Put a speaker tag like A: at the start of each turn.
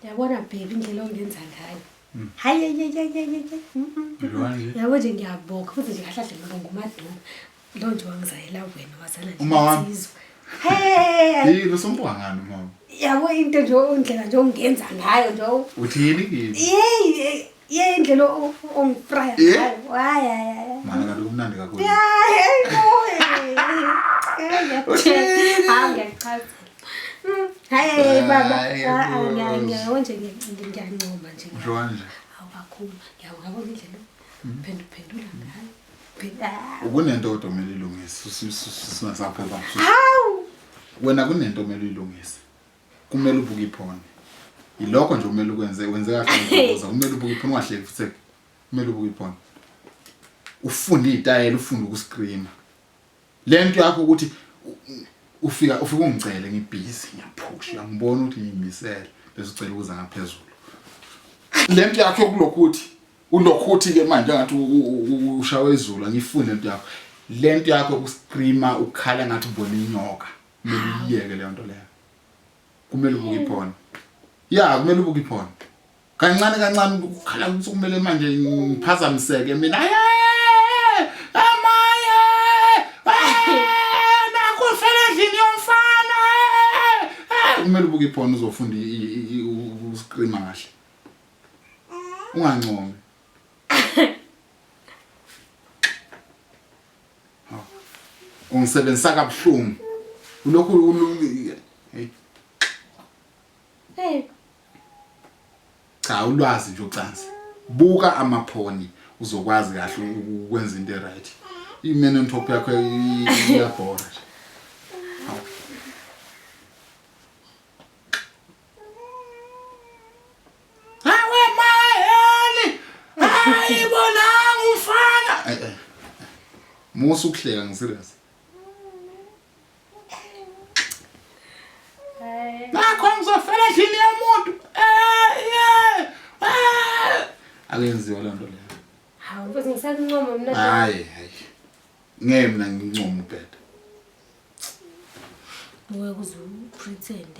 A: Yabona baby indlela ongenza ngayo. Hayi. Yabo nje ngiyabonga futhi nje kahlahle ngoba ngumaduma. Lo nje wangizayela wena wazana nje insizwa. Hey,
B: yini usombuka ngani mama?
A: Yabo into nje indlela nje ongenza ngayo nje.
B: Uthini kimi?
A: Yey indlela ongifraya ngayo. Hayi.
B: Mana kanti kumnandi kakhulu.
A: Ngiyachaza. Hayi baba. Ngiyawo nje ngiyancoma nje.
B: Usho kanje?
A: Awukakhulu. Ngiyabona indlela uphendula ngayo.
B: Kunento odomela ilungise singasaphela.
A: Hawu.
B: Wena kunento omele uyilungise. Kumele ubuke iphone. Yilokho nje kumele ukwenze kahle ngokuza kumele ubuke iphone ungahleki futhi. Kumele ubuke iphone. Ufunde izitayela ufunde ukuscreama. Lento yakho ukuthi ufika ungicele ngibhizi ngiyaphusha ngibona ukuthi ngiyimisele bese ucela ukuza ngaphezulu. Lento yakho kulokhuthi ulokhuthi ke manje ngathi ushawe izulu ngifune lento yakho. Lento yakho ukuscreama ukhala ngathi ubona inyoka. Kumele uyiyeke le nto leyo. Kumele ubuke iphone. Ya kumele ubuke iphone. Kancane ukukhala ukuthi kumele manje ngiphazamiseke mina. Kumele ubuke iphone uzofunda ukuscreama kahle. Ungancomi. Ungisebenzisa kabuhlungu. Ulokhu hey. Cha ulwazi nje ucansi. Buka amaphoni uzokwazi kahle ukwenza into right. Imene ntopho yakho iyabhora nje. Musu kuhleka ngiserious. Nakho ngizofela endlini yomuntu. Akenziwa le nto leyo.
A: Hawu mfowethu ngisakuncoma mina.
B: Hayi. Mina ngincoma ubheda.
A: Uwe kuzo pretend